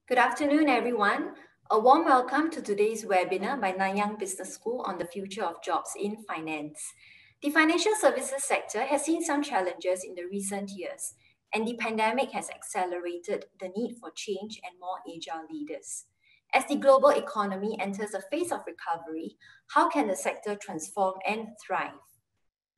Good afternoon, everyone. A warm welcome to today's webinar by Nanyang Business School on the future of jobs in finance. The financial services sector has seen some challenges in the recent years, and the pandemic has accelerated the need for change and more agile leaders. As the global economy enters a phase of recovery, how can the sector transform and thrive?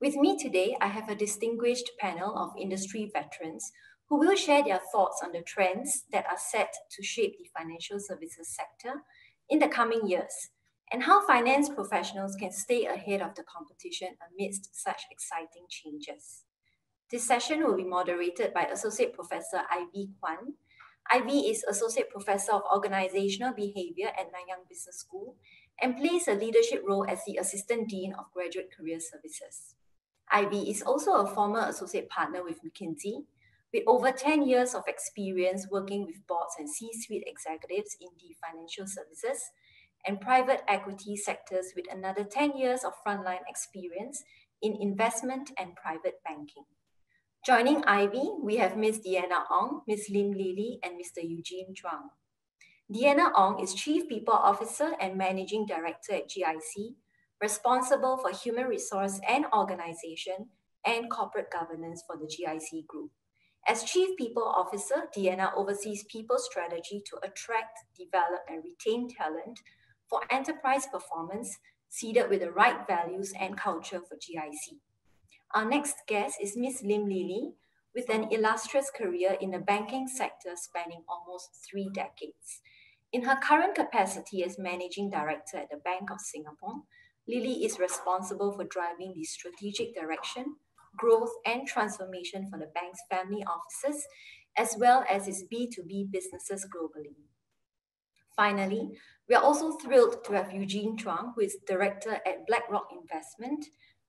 With me today, I have a distinguished panel of industry veterans who will share their thoughts on the trends that are set to shape the financial services sector in the coming years, and how finance professionals can stay ahead of the competition amidst such exciting changes. This session will be moderated by Associate Professor Ivy Kwan. Ivy is Associate Professor of Organizational Behavior at Nanyang Business School and plays a leadership role as the Assistant Dean of Graduate Career Services. Ivy is also a former associate partner with McKinsey, with over 10 years of experience working with boards and C-suite executives in the financial services and private equity sectors, with another 10 years of frontline experience in investment and private banking. Joining Ivy, we have Ms. Deanna Ong, Ms. Lim Li, and Mr. Eugene Zhuang. Deanna Ong is Chief People Officer and Managing Director at GIC, responsible for human resource and organization and corporate governance for the GIC Group. As Chief People Officer, Deanna oversees people strategy to attract, develop, and retain talent for enterprise performance, seeded with the right values and culture for GIC. Our next guest is Ms. Lim Li, with an illustrious career in the banking sector spanning almost 3 decades. In her current capacity as Managing Director at the Bank of Singapore, Lily is responsible for driving the strategic direction, growth, and transformation for the bank's family offices, as well as its B2B businesses globally. Finally, we are also thrilled to have Eugene Zhuang, who is Director at BlackRock Investment,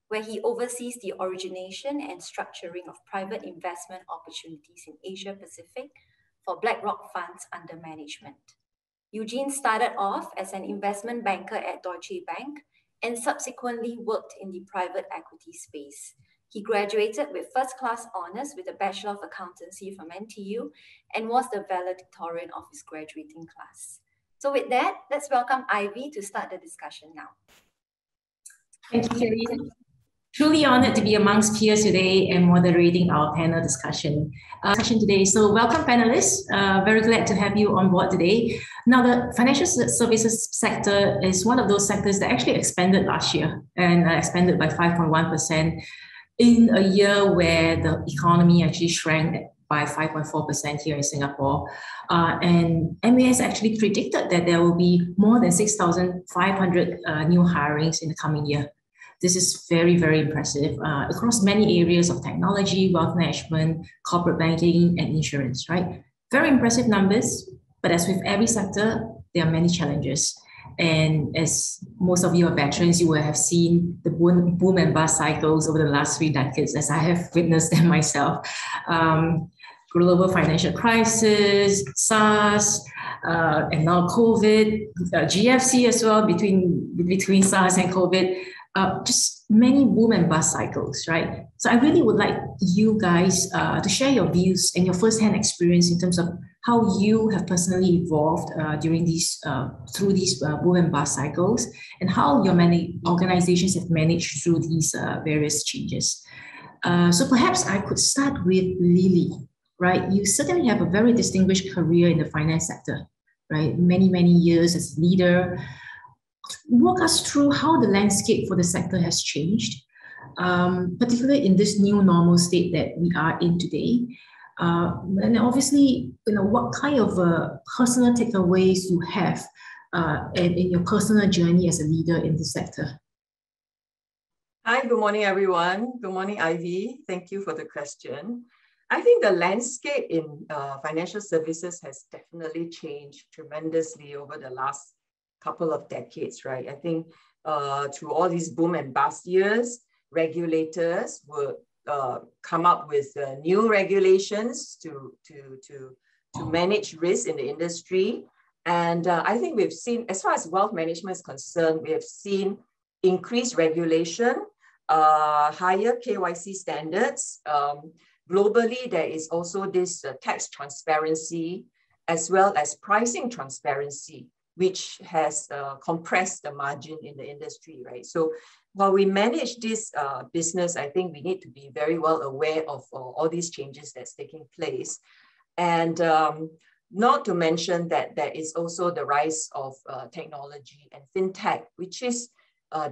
where he oversees the origination and structuring of private investment opportunities in Asia Pacific for BlackRock funds under management. Eugene started off as an investment banker at Deutsche Bank and subsequently worked in the private equity space. He graduated with first-class honors with a Bachelor of Accountancy from NTU and was the valedictorian of his graduating class. So with that, let's welcome Ivy to start the discussion now. Thank you, Kelly. Truly honored to be amongst peers today and moderating our panel discussion today. So welcome panelists, very glad to have you on board today. Now the financial services sector is one of those sectors that actually expanded last year and expanded by 5.1% in a year where the economy actually shrank by 5.4% here in Singapore. And MAS actually predicted that there will be more than 6,500 new hirings in the coming year. This is very, very impressive across many areas of technology, wealth management, corporate banking, and insurance, right? Very impressive numbers, but as with every sector, there are many challenges. And as most of you are veterans, you will have seen the boom and bust cycles over the last 3 decades, as I have witnessed them myself. Global financial crisis, SARS, and now COVID, GFC as well, between SARS and COVID. Just many boom and bust cycles, right? So I really would like you guys to share your views and your firsthand experience in terms of how you have personally evolved through these boom and bust cycles, and how your organizations have managed through these various changes. So perhaps I could start with Lily, right? You certainly have a very distinguished career in the finance sector, right? Many, many years as a leader. Walk us through how the landscape for the sector has changed, particularly in this new normal state that we are in today. And obviously, what kind of personal takeaways you have in your personal journey as a leader in the sector. Hi, good morning, everyone. Good morning, Ivy. Thank you for the question. I think the landscape in financial services has definitely changed tremendously over the last couple of decades, right? I think through all these boom and bust years, regulators will come up with new regulations to manage risk in the industry. And I think we've seen, as far as wealth management is concerned, we have seen increased regulation, higher KYC standards. Globally, there is also this tax transparency as well as pricing transparency, which has compressed the margin in the industry, right? So while we manage this business, I think we need to be very well aware of all these changes that's taking place. And not to mention that there is also the rise of technology and fintech, which is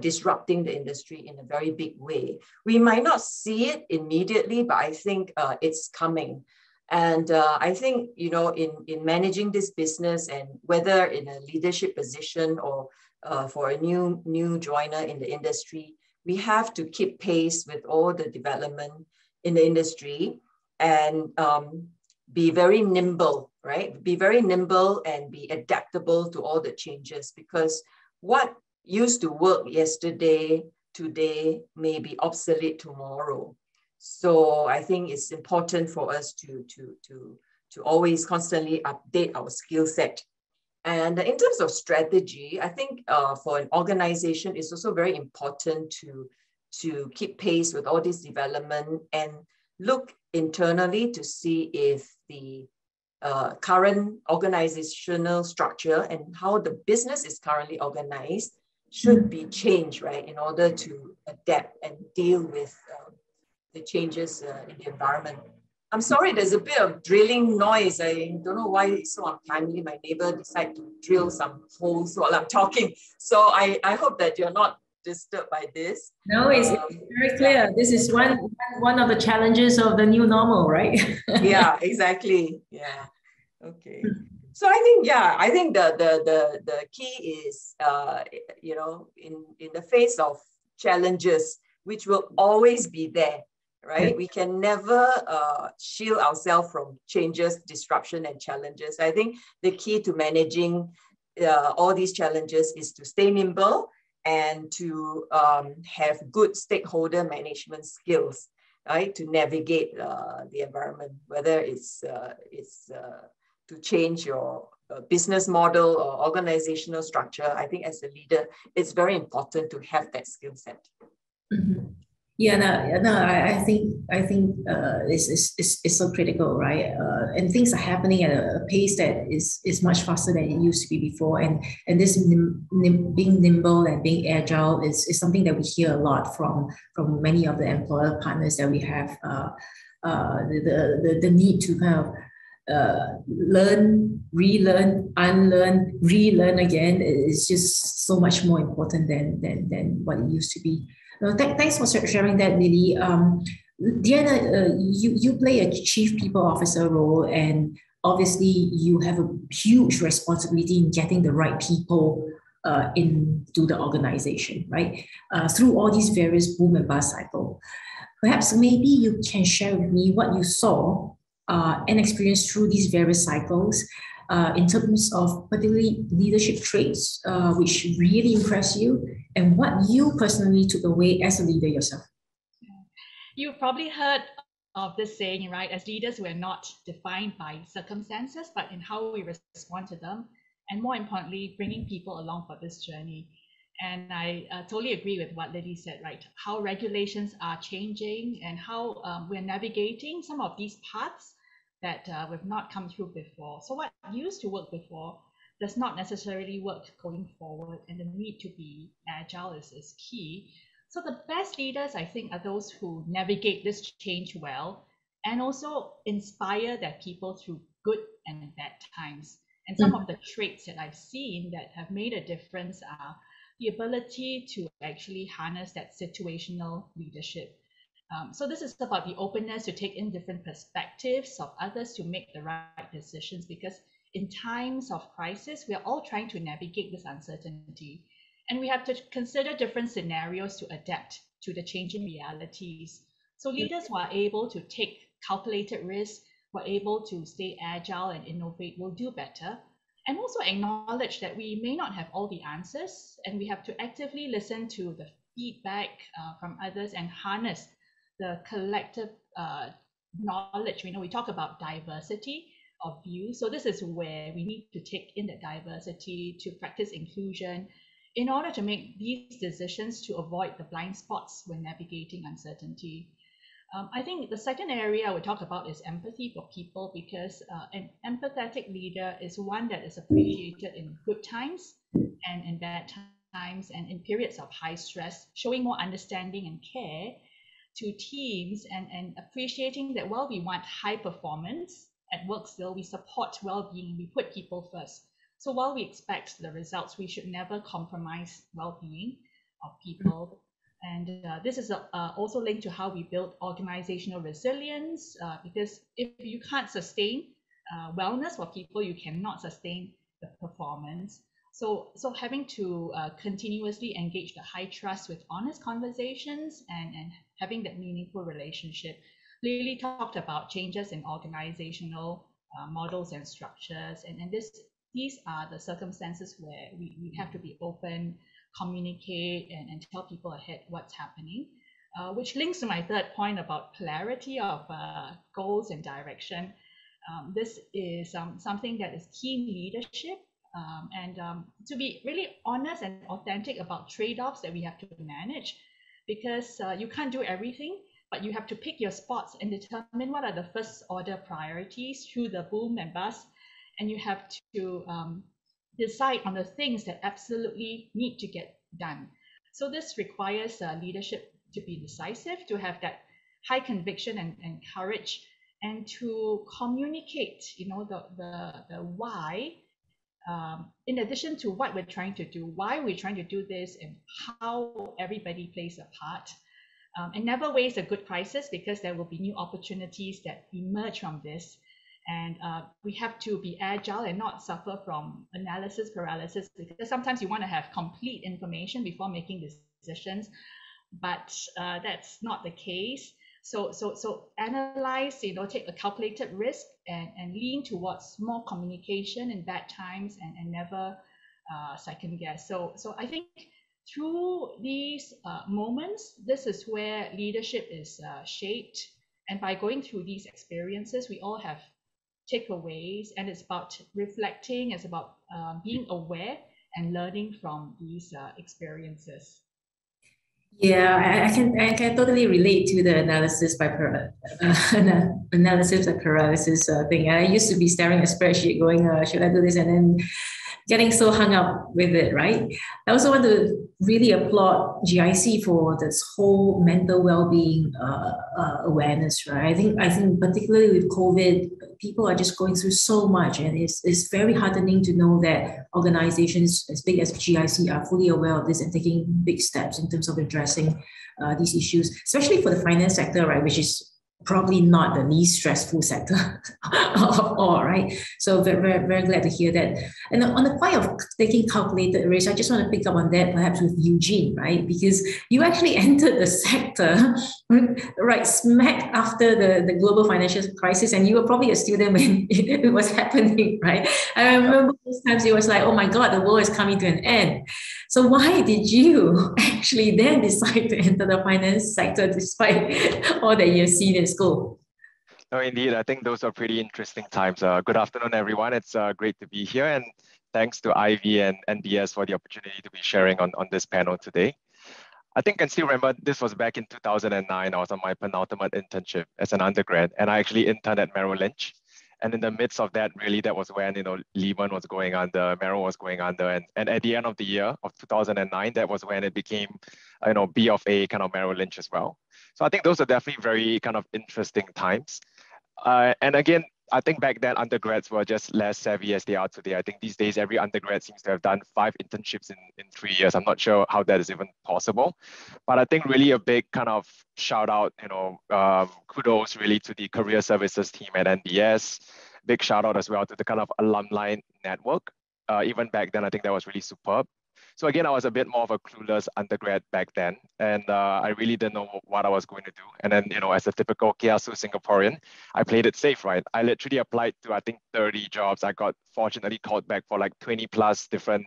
disrupting the industry in a very big way. We might not see it immediately, but I think it's coming. And I think, you know, in managing this business, and whether in a leadership position or for a new joiner in the industry, we have to keep pace with all the development in the industry and be very nimble, right? Be very nimble and be adaptable to all the changes, because what used to work yesterday, today may be obsolete tomorrow. So I think it's important for us to always constantly update our skill set. And in terms of strategy, I think for an organization, it's also very important to keep pace with all this development and look internally to see if the current organizational structure and how the business is currently organized should be changed, right, in order to adapt and deal with the changes in the environment. I'm sorry, there's a bit of drilling noise. I don't know why it's so untimely. My neighbor decided to drill some holes while I'm talking. So I hope that you're not disturbed by this. No, it's very clear. This is one of the challenges of the new normal, right? Yeah, exactly. Yeah. Okay. So I think the key is you know, in the face of challenges, which will always be there, right? We can never shield ourselves from changes, disruption, and challenges. I think the key to managing all these challenges is to stay nimble and to have good stakeholder management skills, right, to navigate the environment, whether it's to change your business model or organizational structure. I think as a leader, it's very important to have that skill set. Mm-hmm. Yeah, no, I think it's so critical, right? And things are happening at a pace that is much faster than it used to be before. And this being nimble and being agile is something that we hear a lot from many of the employer partners that we have. The need to kind of learn, relearn, unlearn, relearn again is just so much more important than what it used to be. Thanks for sharing that, Lily. Deanna, you play a chief people officer role, and obviously you have a huge responsibility in getting the right people into the organization, right? Through all these various boom and bust cycle. Perhaps maybe you can share with me what you saw and experienced through these various cycles in terms of particularly leadership traits, which really impressed you, and what you personally took away as a leader yourself. You've probably heard of this saying, right? As leaders, we're not defined by circumstances, but in how we respond to them, and more importantly, bringing people along for this journey. And I totally agree with what Lily said, right? How regulations are changing and how we're navigating some of these paths that we've not come through before. So what used to work before does not necessarily work going forward, and the need to be agile is key. So the best leaders, I think, are those who navigate this change well and also inspire their people through good and bad times. And some of the traits that I've seen that have made a difference are the ability to actually harness that situational leadership. So this is about the openness to take in different perspectives of others to make the right decisions, because in times of crisis, we are all trying to navigate this uncertainty. And we have to consider different scenarios to adapt to the changing realities. So leaders who are able to take calculated risks, who are able to stay agile and innovate, will do better. And also acknowledge that we may not have all the answers, and we have to actively listen to the feedback from others and harness the collective knowledge. We talk about diversity of views. So this is where we need to take in the diversity to practice inclusion in order to make these decisions to avoid the blind spots when navigating uncertainty. I think the second area I would talk about is empathy for people, because an empathetic leader is one that is appreciated in good times and in bad times and in periods of high stress, showing more understanding and care to teams, and appreciating that while we want high performance at work still, we support well-being, we put people first. So while we expect the results, we should never compromise well-being of people. And this is also linked to how we build organizational resilience, because if you can't sustain wellness for people, you cannot sustain the performance. So having to continuously engage the high trust with honest conversations and having that meaningful relationship. Lily talked about changes in organizational models and structures, and these are the circumstances where we have to be open, communicate, and tell people ahead what's happening, which links to my third point about clarity of goals and direction. This is something that is key leadership, and to be really honest and authentic about trade-offs that we have to manage, because you can't do everything, but you have to pick your spots and determine what are the first order priorities through the boom and bust, and you have to decide on the things that absolutely need to get done. So this requires leadership to be decisive, to have that high conviction and courage, and to communicate, the why, in addition to what we're trying to do, why we're trying to do this, and how everybody plays a part. And never waste a good crisis, because there will be new opportunities that emerge from this. And we have to be agile and not suffer from analysis paralysis, because sometimes you want to have complete information before making decisions, but that's not the case. So analyze, take a calculated risk and lean towards more communication in bad times, and never second guess. So I think through these moments, this is where leadership is shaped. And by going through these experiences, we all have takeaways, and it's about reflecting, it's about being aware and learning from these experiences. Yeah, I can totally relate to the analysis by paralysis thing. I used to be staring at a spreadsheet, going, should I do this, and then getting so hung up with it, right? I also want to really applaud GIC for this whole mental well-being awareness, right? I think particularly with COVID, people are just going through so much, and it's very heartening to know that organizations as big as GIC are fully aware of this and taking big steps in terms of addressing these issues, especially for the finance sector, right, which is probably not the least stressful sector of all, right? So very, very, very glad to hear that. And on the point of taking calculated risk, I just want to pick up on that perhaps with Eugene, right? Because you actually entered the sector right smack after the global financial crisis, and you were probably a student when it was happening, right? I remember those times it was like, oh my God, the world is coming to an end. So why did you actually then decide to enter the finance sector despite all that you've seen in school? No, indeed. I think those are pretty interesting times. Good afternoon, everyone. It's great to be here. And thanks to Ivy and NBS for the opportunity to be sharing on this panel today. I think I can still remember this was back in 2009. I was on my penultimate internship as an undergrad, and I actually interned at Merrill Lynch. And in the midst of that, really, that was when, Lehman was going under, Merrill was going under. And at the end of the year of 2009, that was when it became, B of A kind of Merrill Lynch as well. So I think those are definitely very kind of interesting times. And again, I think back then undergrads were just less savvy as they are today. I think these days, every undergrad seems to have done 5 internships in 3 years. I'm not sure how that is even possible, but I think really a big kind of shout out, kudos really to the career services team at NBS. Big shout out as well to the kind of alumni network. Even back then, I think that was really superb. So again, I was a bit more of a clueless undergrad back then, and I really didn't know what I was going to do. And then, as a typical kiasu Singaporean, I played it safe, right? I literally applied to, I think, 30 jobs. I got fortunately called back for like 20 plus different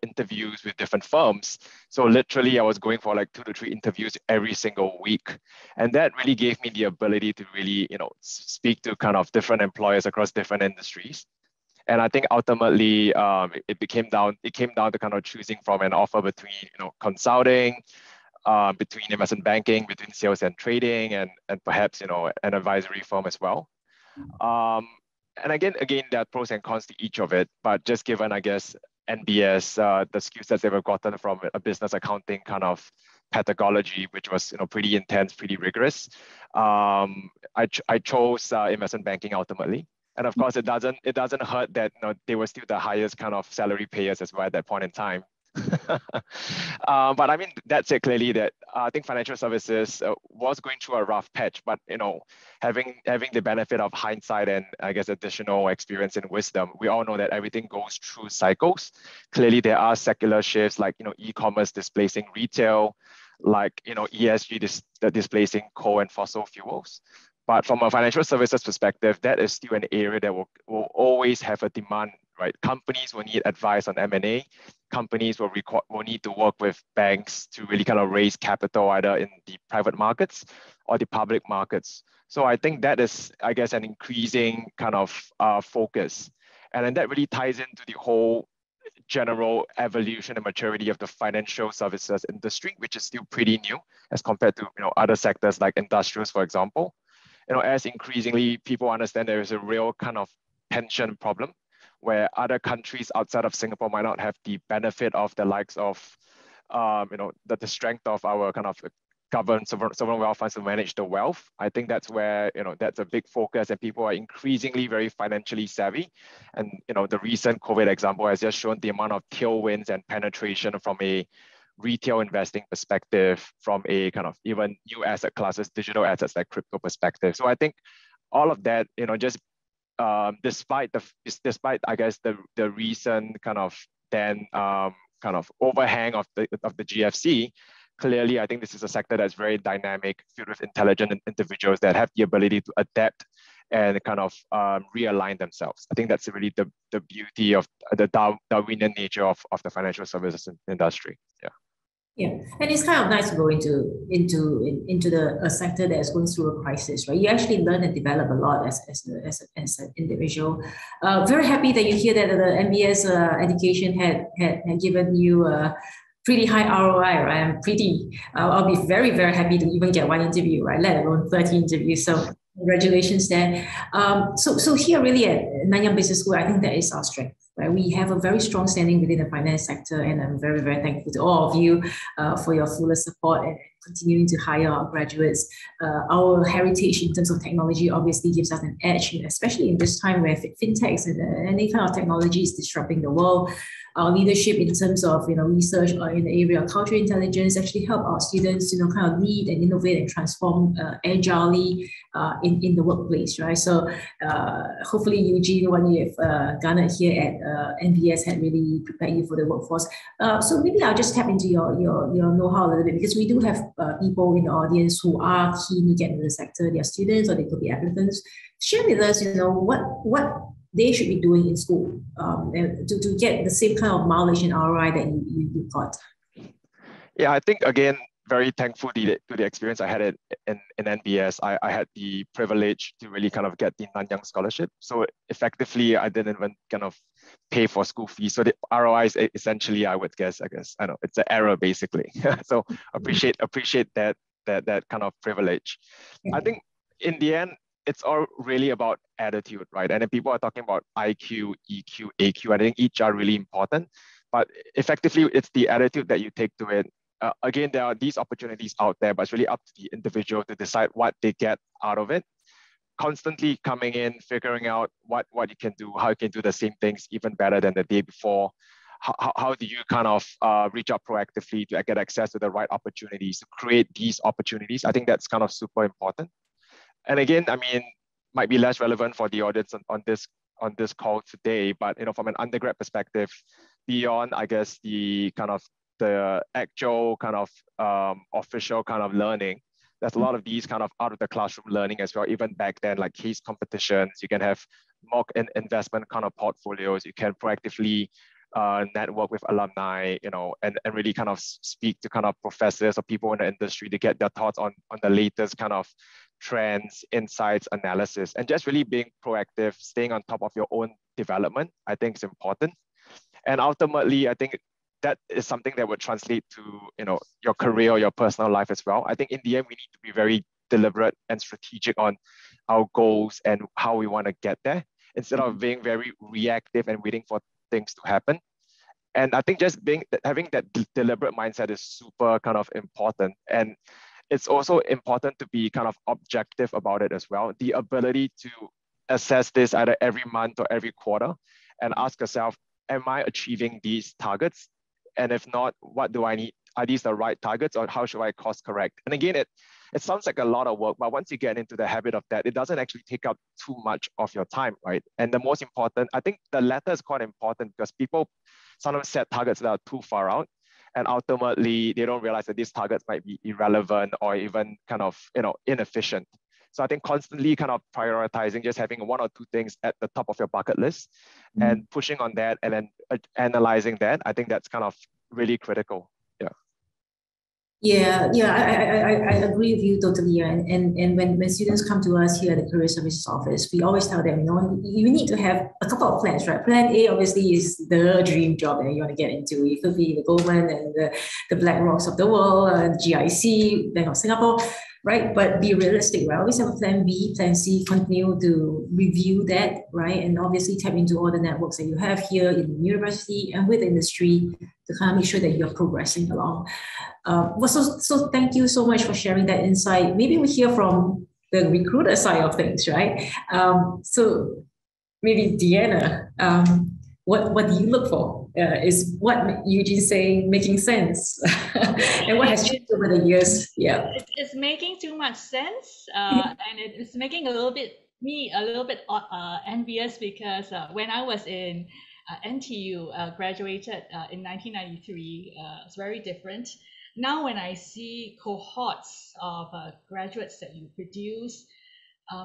interviews with different firms. So literally I was going for like 2 to 3 interviews every single week. And that really gave me the ability to really, speak to kind of different employers across different industries. And I think ultimately it came down to kind of choosing from an offer between, consulting, between investment banking, between sales and trading, and perhaps, you know, an advisory firm as well. And again, there are pros and cons to each of it, but just given, I guess, NBS, the skill sets they were gotten from a business accounting kind of pedagogy, which was, you know, pretty intense, pretty rigorous. I chose investment banking ultimately. And of course, it doesn't hurt that, you know, they were still the highest kind of salary payers as well at that point in time. But I mean, that's it clearly that I think financial services was going through a rough patch, but, you know, having the benefit of hindsight and I guess additional experience and wisdom, we all know that everything goes through cycles. Clearly, there are secular shifts like, you know, e-commerce displacing retail, like, you know, ESG displacing coal and fossil fuels. But from a financial services perspective, that is still an area that will always have a demand, right? Companies will need advice on M&A. Companies will need to work with banks to really kind of raise capital either in the private markets or the public markets. So I think that is, I guess, an increasing kind of focus. And then that really ties into the whole general evolution and maturity of the financial services industry, which is still pretty new as compared to, you know, other sectors like industrials, for example. You know, as increasingly people understand there is a real kind of tension problem where other countries outside of Singapore might not have the benefit of the likes of, you know, the strength of our kind of governed sovereign wealth funds to manage the wealth. I think that's where, you know, that's a big focus and people are increasingly very financially savvy. And, you know, the recent COVID example has just shown the amount of tailwinds and penetration from a retail investing perspective, from a kind of even new asset classes, digital assets like crypto perspective. So I think all of that, you know, just despite I guess the recent kind of kind of overhang of the GFC, clearly I think this is a sector that's very dynamic, filled with intelligent individuals that have the ability to adapt and kind of realign themselves. I think that's really the beauty of the Darwinian nature of the financial services industry. Yeah. Yeah, and it's kind of nice to go into a sector that is going through a crisis, right? You actually learn and develop a lot as an individual. Very happy that you hear that the MBS education had given you a pretty high ROI, right? I'll be very, very happy to even get one interview, right? Let alone 30 interviews. So congratulations there. So here really at Nanyang Business School, I think that is our strength. Right? We have a very strong standing within the finance sector, and I'm very, very thankful to all of you for your fuller support and continuing to hire our graduates. Our heritage in terms of technology obviously gives us an edge, especially in this time where fintechs and any kind of technology is disrupting the world. Our leadership in terms of research or in the area of cultural intelligence actually help our students kind of lead and innovate and transform agilely in the workplace, right? So hopefully Eugene, what you have garnered here at NBS had really prepared you for the workforce. So maybe I'll just tap into your know-how a little bit, because we do have people in the audience who are keen to get into the sector. They are students or they could be applicants. Share with us, what they should be doing in school to get the same kind of mileage and ROI that you got. Yeah, I think again, very thankful to the experience I had in NBS. I had the privilege to really kind of get the Nanyang scholarship. So effectively, I didn't even kind of pay for school fees. So the ROI is essentially, I guess, I know it's an error basically. So appreciate that kind of privilege. Yeah. I think in the end, it's all really about attitude, right? And then people are talking about IQ, EQ, AQ. I think each are really important, but effectively, it's the attitude that you take to it. Again, there are these opportunities out there, but it's really up to the individual to decide what they get out of it. Constantly coming in, figuring out what you can do, how you can do the same things even better than the day before. How do you kind of reach out proactively to get access to the right opportunities, to create these opportunities? I think that's kind of super important. And again, I mean, might be less relevant for the audience on this call today, but from an undergrad perspective, beyond, I guess, the kind of the actual kind of official kind of learning, there's a lot of these kind of out of the classroom learning as well. Even back then, like case competitions, you can have mock investment kind of portfolios. You can proactively network with alumni, and really kind of speak to kind of professors or people in the industry to get their thoughts on the latest kind of trends, insights, analysis, and just really being proactive, staying on top of your own development, I think is important. And ultimately, I think that is something that would translate to, your career or your personal life as well. I think in the end, we need to be very deliberate and strategic on our goals and how we want to get there, instead of being very reactive and waiting for things to happen. And I think just having that deliberate mindset is super kind of important. And it's also important to be kind of objective about it as well. The ability to assess this either every month or every quarter and ask yourself, am I achieving these targets? And if not, what do I need? Are these the right targets, or how should I course correct? And again, it sounds like a lot of work, but once you get into the habit of that, it doesn't actually take up too much of your time, right? And the most important, I think the latter is quite important, because people sometimes set targets that are too far out, and ultimately they don't realize that these targets might be irrelevant or even kind of, inefficient. So I think constantly kind of prioritizing, just having one or two things at the top of your bucket list and pushing on that, and then analyzing that, I think that's kind of really critical. Yeah, I agree with you totally. And when students come to us here at the Career Services Office, we always tell them, you need to have a couple of plans, right? Plan A obviously is the dream job that you want to get into. It could be the Goldman and the BlackRocks of the world, GIC, Bank of Singapore, right? But be realistic, right? Always have a plan B, plan C, continue to review that, right? And obviously tap into all the networks that you have here in the university and with the industry to kind of make sure that you're progressing along. So thank you so much for sharing that insight. Maybe we hear from the recruiter side of things, right? So maybe Deanna, what do you look for? Is what Eugene's saying making sense? And what has changed over the years? Yeah, it's making too much sense, and it's making me a little bit envious, because when I was in NTU, graduated in 1993, it's very different. Now, when I see cohorts of graduates that you produce,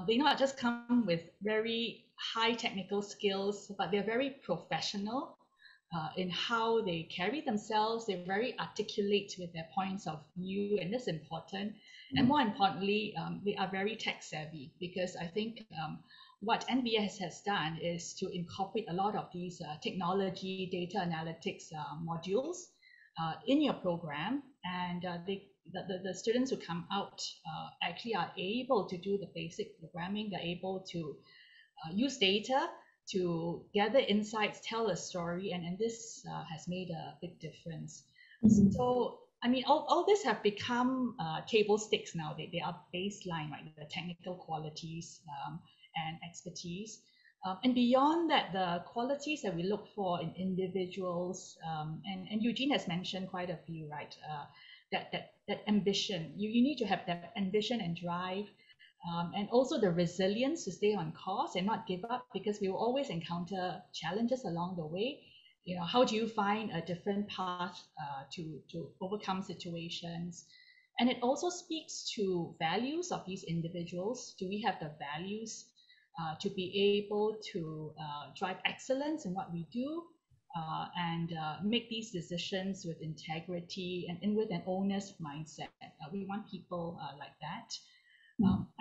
they not just come with very high technical skills, but they're very professional in how they carry themselves. They're very articulate with their points of view, and that's important. And more importantly, they are very tech savvy, because I think what NBS has done is to incorporate a lot of these technology, data analytics modules in your program, and the students who come out actually are able to do the basic programming. They're able to use data to gather insights, tell a story, and this has made a big difference. So, I mean, all this have become table stakes now. They are baseline, right? The technical qualities and expertise. And beyond that, the qualities that we look for in individuals, and Eugene has mentioned quite a few, right? That ambition. You need to have that ambition and drive, and also the resilience to stay on course and not give up, because we will always encounter challenges along the way. How do you find a different path to overcome situations? And it also speaks to values of these individuals. Do we have the values to be able to drive excellence in what we do, and make these decisions with integrity and with an owner's mindset? We want people like that.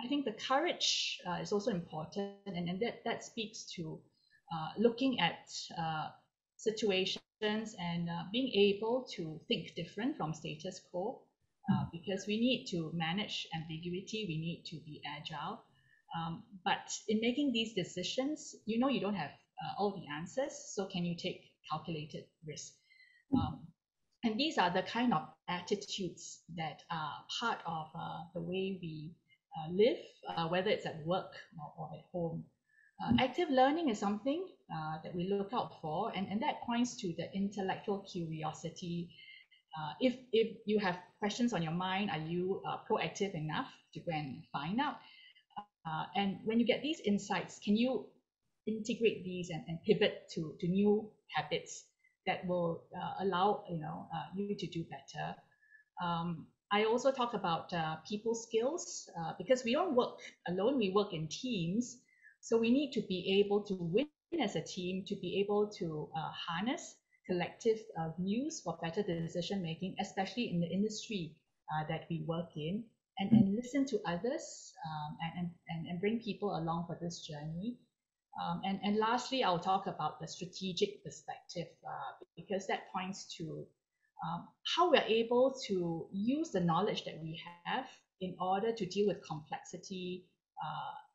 I think the courage is also important, and that speaks to looking at situations and being able to think different from status quo, because we need to manage ambiguity, we need to be agile. But in making these decisions, you don't have all the answers, so can you take calculated risk? And these are the kind of attitudes that are part of the way we live, whether it's at work or at home. Active learning is something that we look out for, and that points to the intellectual curiosity. If you have questions on your mind, are you proactive enough to go and find out? And when you get these insights, can you integrate these and pivot to new habits that will allow you to do better? I also talk about people skills, because we don't work alone, we work in teams. So we need to be able to win as a team, to be able to harness collective views for better decision making, especially in the industry that we work in, and listen to others, and bring people along for this journey. And lastly, I'll talk about the strategic perspective because that points to how we're able to use the knowledge that we have in order to deal with complexity,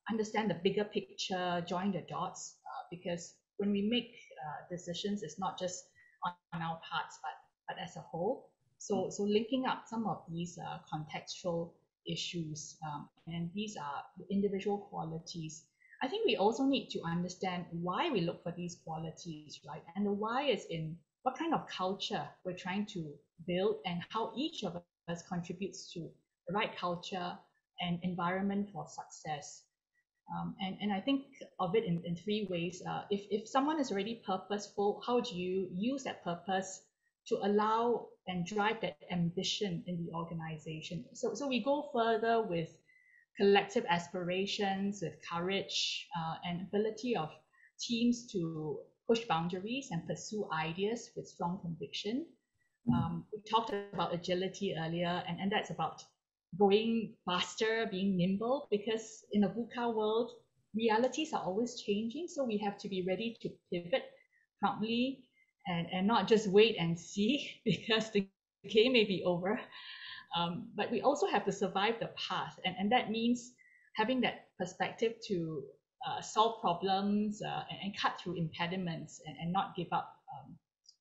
understand the bigger picture, join the dots, because when we make decisions, it's not just on our parts, but as a whole. So linking up some of these contextual issues, and these are individual qualities. I think we also need to understand why we look for these qualities, right? And the why is in what kind of culture we're trying to build and how each of us contributes to the right culture and environment for success. And I think of it in three ways. If someone is already purposeful, how do you use that purpose to allow and drive that ambition in the organization? So we go further with collective aspirations, with courage and ability of teams to push boundaries and pursue ideas with strong conviction. We talked about agility earlier, and that's about going faster, being nimble, because in a VUCA world, realities are always changing. So we have to be ready to pivot promptly and not just wait and see because the game may be over. But we also have to survive the path. And that means having that perspective to solve problems and cut through impediments and not give up.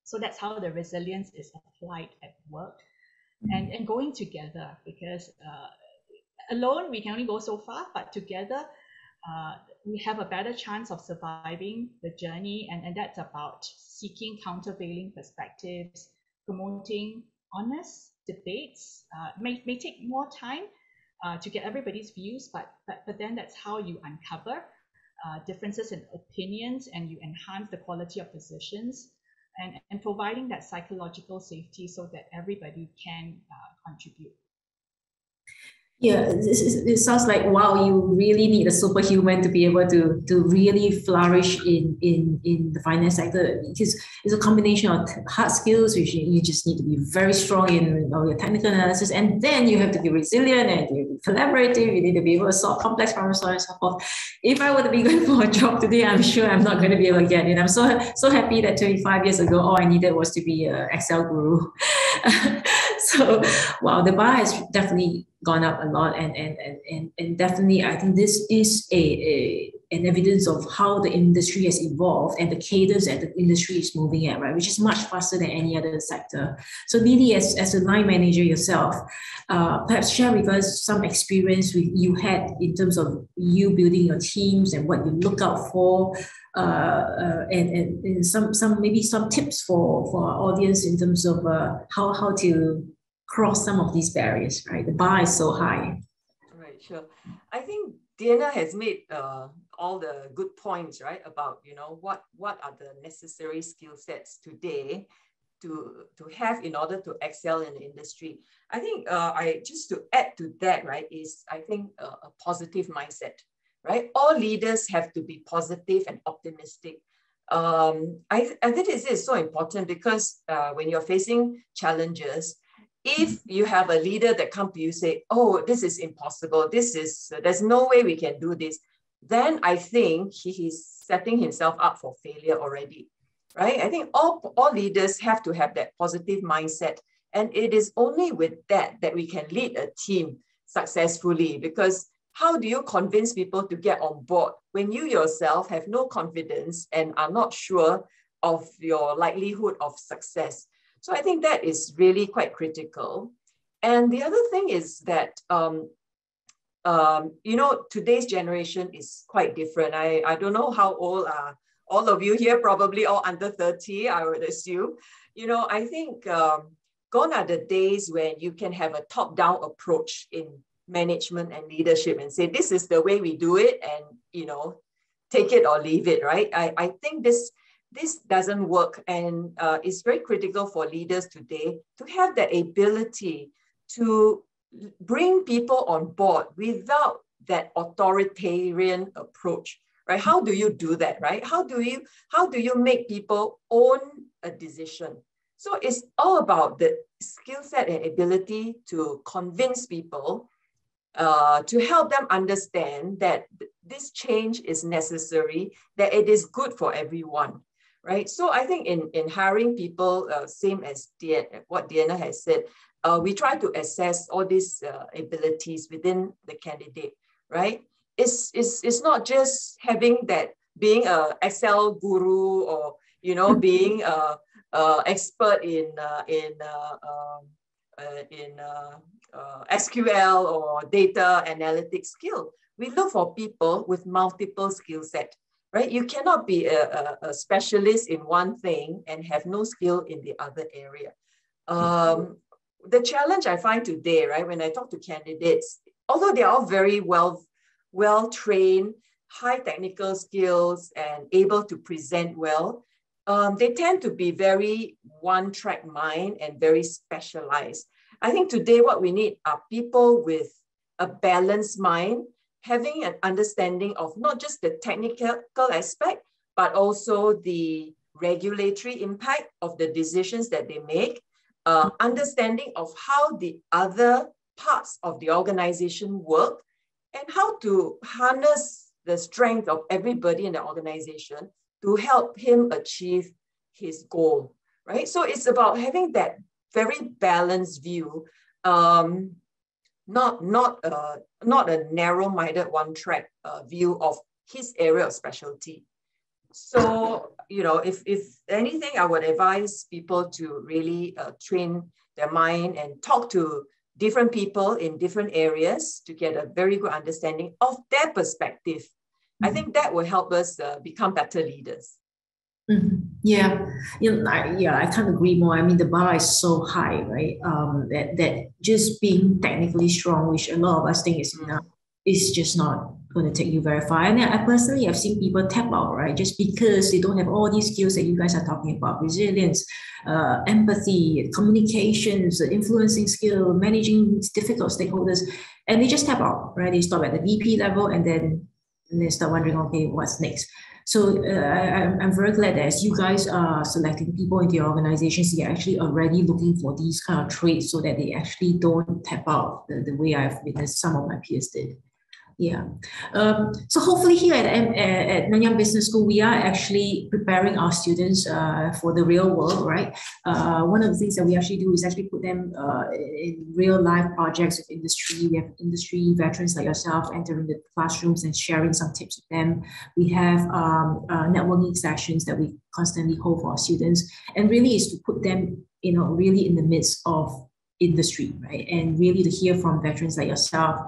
So that's how the resilience is applied at work. And going together, because alone we can only go so far, but together we have a better chance of surviving the journey. And that's about seeking countervailing perspectives, promoting honest debates. May take more time to get everybody's views, but then that's how you uncover differences in opinions and you enhance the quality of decisions. And providing that psychological safety so that everybody can contribute. Yeah, it sounds like, wow, you really need a superhuman to be able to really flourish in the finance sector, because it's a combination of hard skills, which you just need to be very strong in your technical analysis, and then you have to be resilient and you collaborative, you need to be able to solve complex problems, so on and so forth. If I were to be going for a job today, I'm sure I'm not going to be able to get it. I'm so happy that 25 years ago, all I needed was to be an Excel guru. So, wow, the bar has definitely gone up a lot, and definitely I think this is an evidence of how the industry has evolved and the cadence that the industry is moving at, right, which is much faster than any other sector. So Lily, as a line manager yourself, perhaps share with us some experience you had in terms of you building your teams and what you look out for, and some tips for our audience in terms of how to cross some of these barriers, right? The bar is so high. Right, sure. I think Deanna has made all the good points, right, about, you know, what are the necessary skill sets today to have in order to excel in the industry. I think I just to add to that, right, is I think a positive mindset, right? All leaders have to be positive and optimistic. I think this is so important because when you're facing challenges, if you have a leader that comes to you say, oh, this is impossible, there's no way we can do this, then I think he's setting himself up for failure already, right? I think all leaders have to have that positive mindset. And it is only with that we can lead a team successfully, because how do you convince people to get on board when you yourself have no confidence and are not sure of your likelihood of success? So I think that is really quite critical. And the other thing is that, you know, today's generation is quite different. I don't know how old are all of you here, probably all under 30, I would assume. You know, I think gone are the days when you can have a top-down approach in management and leadership and say, this is the way we do it, and, you know, take it or leave it, right? I think this doesn't work, and it's very critical for leaders today to have the ability to bring people on board without that authoritarian approach, right? How do you do that, right? How do you make people own a decision? So it's all about the skill set and ability to convince people to help them understand that this change is necessary, that it is good for everyone, right? So I think in hiring people, same as what Deanna has said, we try to assess all these abilities within the candidate, right? It's not just having that being an Excel guru or, you know, being expert in SQL or data analytics skill. We look for people with multiple skill set, right? You cannot be a specialist in one thing and have no skill in the other area. The challenge I find today, right, when I talk to candidates, although they're all very well trained, high technical skills and able to present well, they tend to be very one-track mind and very specialized. I think today what we need are people with a balanced mind, having an understanding of not just the technical aspect, but also the regulatory impact of the decisions that they make, understanding of how the other parts of the organization work, and how to harness the strength of everybody in the organization to help him achieve his goal, right? So it's about having that very balanced view, not a narrow-minded one-track view of his area of specialty. So, you know, if anything, I would advise people to really train their mind and talk to different people in different areas to get a very good understanding of their perspective. I think that will help us become better leaders. Yeah, I can't agree more. I mean, the bar is so high, right? That just being technically strong, which a lot of us think is enough, is just not going to take you very far. And I personally have seen people tap out, right? Just because they don't have all these skills that you guys are talking about: resilience, empathy, communications, influencing skill, managing difficult stakeholders, and they just tap out, right? They stop at the VP level and then they start wondering, okay, what's next? So I'm very glad that as you guys are selecting people into your organizations, you're actually already looking for these kind of traits so that they actually don't tap out the way I've witnessed some of my peers did. Yeah. So hopefully here at Nanyang Business School, we are actually preparing our students for the real world, right? One of the things that we actually do is actually put them in real life projects with industry. We have industry veterans like yourself entering the classrooms and sharing some tips with them. We have networking sessions that we constantly hold for our students, and really is to put them, you know, really in the midst of industry, right? And really to hear from veterans like yourself.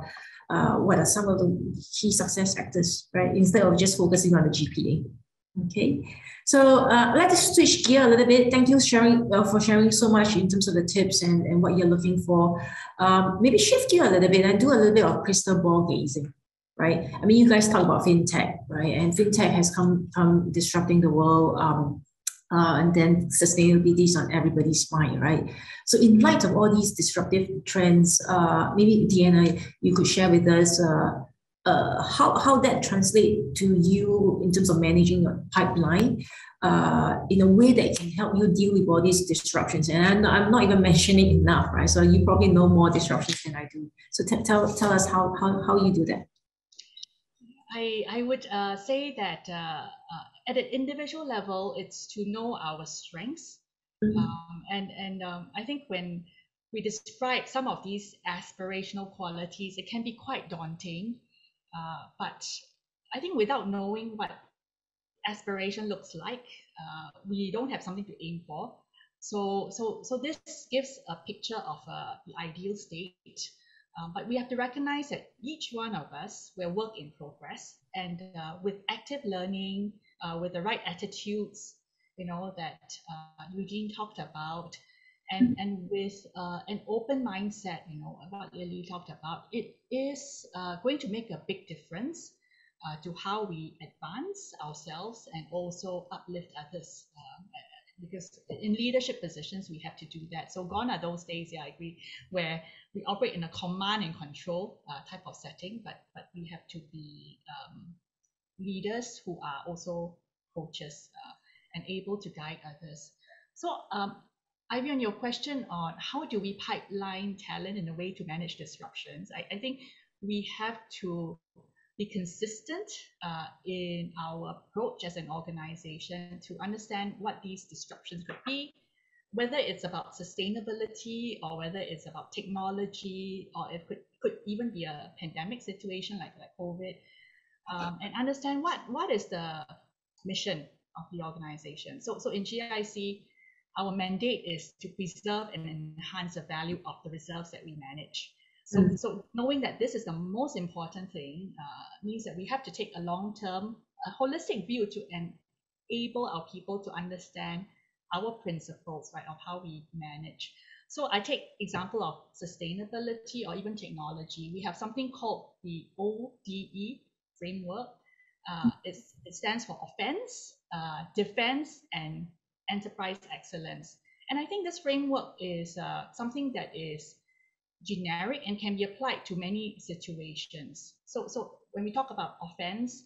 What are some of the key success factors, right? Instead of just focusing on the GPA. Okay, so let's switch gear a little bit. Thank you for sharing so much in terms of the tips and what you're looking for. Maybe shift gear a little bit and do a little bit of crystal ball gazing, right? I mean, you guys talk about fintech, right? And fintech has come disrupting the world. And then sustainability is on everybody's mind, right? So in light of all these disruptive trends, maybe Deanna, you could share with us how that translates to you in terms of managing your pipeline in a way that can help you deal with all these disruptions. And I'm not even mentioning enough, right? So you probably know more disruptions than I do. So tell us how you do that. I would say that at an individual level, it's to know our strengths. I think when we describe some of these aspirational qualities, it can be quite daunting. But I think without knowing what aspiration looks like, we don't have something to aim for. So this gives a picture of the ideal state. But we have to recognize that each one of us, we're work in progress, and with active learning, with the right attitudes, you know, that Eugene talked about, and with an open mindset, you know, what Lily talked about, it is going to make a big difference to how we advance ourselves and also uplift others. Because in leadership positions, we have to do that. So gone are those days, yeah, I agree, where we operate in a command and control type of setting, but we have to be leaders who are also coaches and able to guide others. So Ivy, on your question on how do we pipeline talent in a way to manage disruptions, I think we have to be consistent in our approach as an organization to understand what these disruptions could be, whether it's about sustainability or whether it's about technology, or it could even be a pandemic situation like COVID, and understand what is the mission of the organization. So in GIC, our mandate is to preserve and enhance the value of the reserves that we manage. So knowing that this is the most important thing means that we have to take a long-term, holistic view to enable our people to understand our principles, right, of how we manage. So I take example of sustainability or even technology. We have something called the ODE framework. It stands for offense, defense, and enterprise excellence. And I think this framework is something that is generic and can be applied to many situations. So when we talk about offense,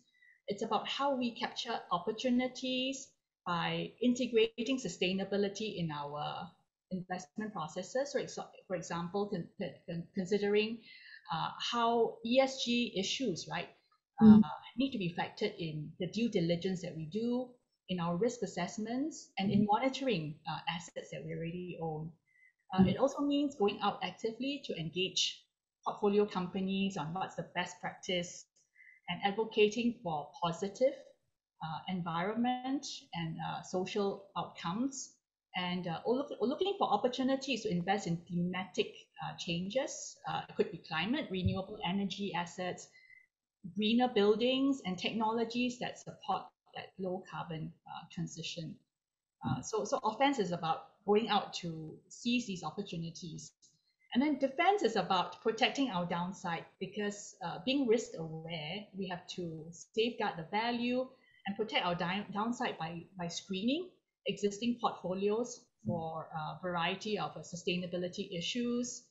it's about how we capture opportunities by integrating sustainability in our investment processes. For example, considering how ESG issues, right, need to be factored in the due diligence that we do, in our risk assessments, and in monitoring assets that we already own. It also means going out actively to engage portfolio companies on what's the best practice and advocating for positive environment and social outcomes, and looking for opportunities to invest in thematic changes. It could be climate, renewable energy assets, greener buildings, and technologies that support that low carbon transition. So offense is about going out to seize these opportunities. And then defense is about protecting our downside, because being risk aware, we have to safeguard the value and protect our downside by screening existing portfolios for a variety of sustainability issues,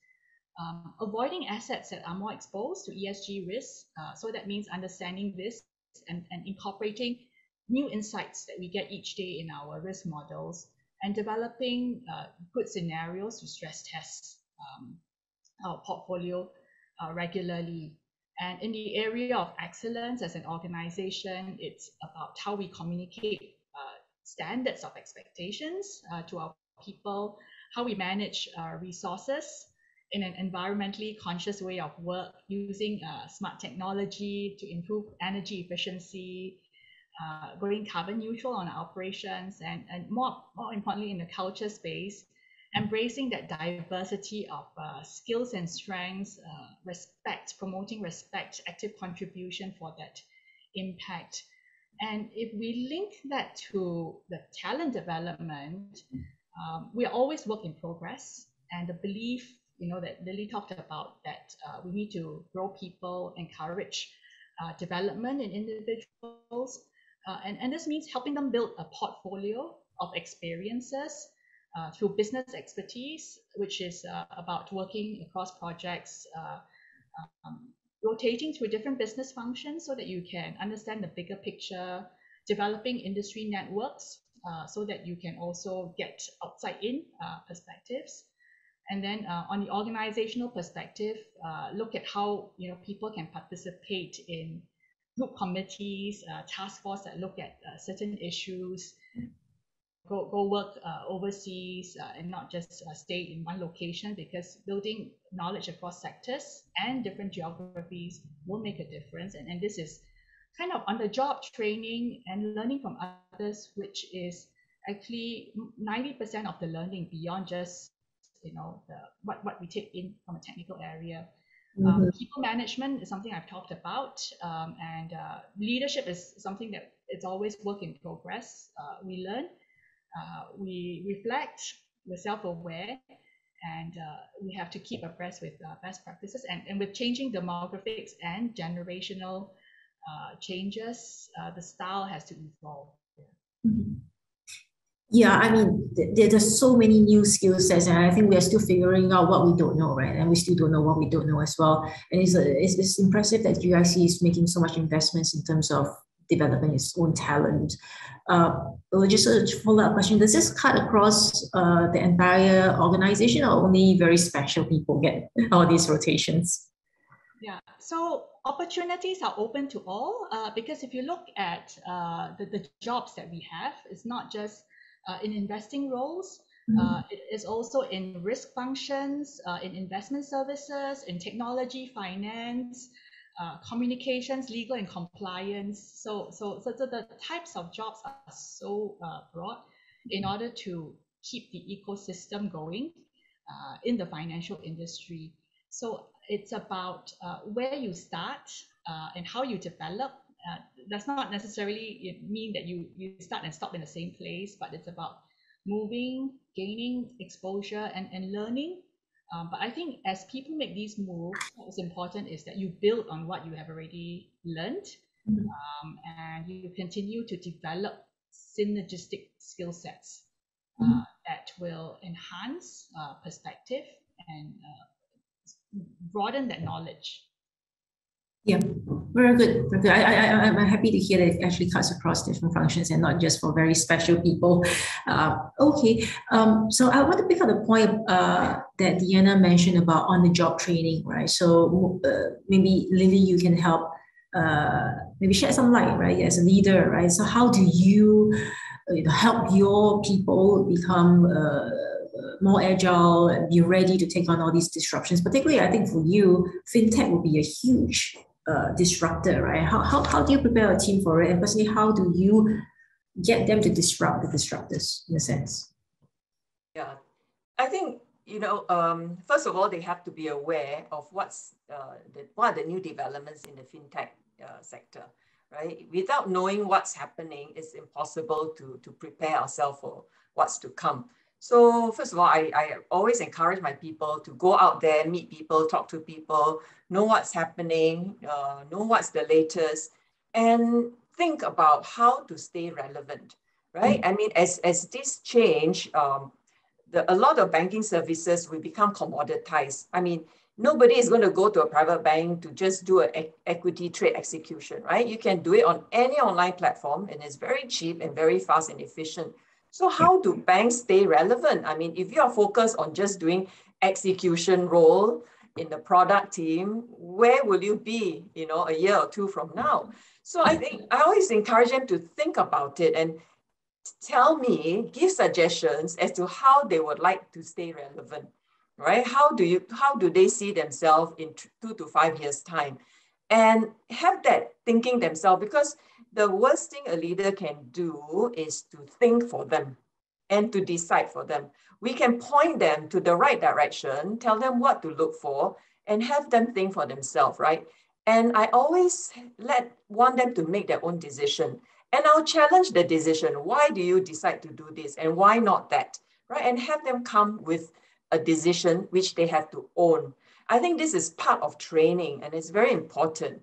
avoiding assets that are more exposed to ESG risks. So that means understanding this and incorporating new insights that we get each day in our risk models, and developing good scenarios to stress test our portfolio regularly. And in the area of excellence as an organization, it's about how we communicate standards of expectations to our people, how we manage resources in an environmentally conscious way of work, using smart technology to improve energy efficiency, going carbon neutral on our operations, and more importantly in the culture space, embracing that diversity of skills and strengths, promoting respect, active contribution for that impact. And if we link that to the talent development, we are always work in progress, and the belief, that Lily talked about, that we need to grow people, encourage development in individuals, and this means helping them build a portfolio of experiences through business expertise, which is about working across projects, rotating through different business functions so that you can understand the bigger picture, developing industry networks so that you can also get outside-in perspectives. And then on the organizational perspective, look at how people can participate in group committees, task force that look at certain issues, go work overseas, and not just stay in one location, because building knowledge across sectors and different geographies will make a difference. And this is kind of on-the-job training and learning from others, which is actually 90% of the learning beyond just what we take in from a technical area. People management is something I've talked about, and leadership is something that it's always work in progress. We learn, we reflect, we're self-aware, and we have to keep abreast with best practices. And with changing demographics and generational changes, the style has to evolve. Yeah, I mean, there's so many new skill sets, and I think we are still figuring out what we don't know, right? And we still don't know what we don't know as well. And it's impressive that GIC is making so much investments in terms of developing its own talent. Just a follow-up question: does this cut across the entire organization, or only very special people get all these rotations? Yeah, so opportunities are open to all because if you look at the jobs that we have, it's not just in investing roles, it is also in risk functions, in investment services, in technology, finance, communications, legal and compliance. So the types of jobs are so broad in order to keep the ecosystem going in the financial industry. So it's about where you start and how you develop. Does not necessarily mean that you start and stop in the same place, but it's about moving, gaining exposure and learning. But I think as people make these moves, what's important is that you build on what you have already learned, and you continue to develop synergistic skill sets that will enhance perspective and broaden that knowledge. Yeah, very good. Very good. I'm happy to hear that it actually cuts across different functions and not just for very special people. Okay, so I want to pick up the point that Deanna mentioned about on-the-job training, right? So maybe Lily, you can help maybe shed some light, right, as a leader, right? So how do you help your people become more agile and be ready to take on all these disruptions? Particularly, I think for you, fintech will be a huge disruptor, right? How do you prepare a team for it? And personally, how do you get them to disrupt the disruptors in a sense? Yeah, I think, first of all, they have to be aware of what are the new developments in the fintech sector, right? Without knowing what's happening, it's impossible to prepare ourselves for what's to come. So first of all, I always encourage my people to go out there, meet people, talk to people, know what's happening, know what's the latest, and think about how to stay relevant, right? I mean, as this change, a lot of banking services will become commoditized. I mean, nobody is going to go to a private bank to just do an equity trade execution, right? You can do it on any online platform, and it's very cheap and very fast and efficient. So how do banks stay relevant? I mean, if you are focused on just doing execution role in the product team, where will you be, a year or two from now? So I think I always encourage them to think about it and give suggestions as to how they would like to stay relevant, right? How do they see themselves in 2 to 5 years time? And have that thinking themselves, because the worst thing a leader can do is to think for them and to decide for them. We can point them to the right direction, tell them what to look for, and have them think for themselves, right? And I always want them to make their own decision. And I'll challenge the decision. Why do you decide to do this? And why not that, right? And have them come with a decision which they have to own. I think this is part of training, and it's very important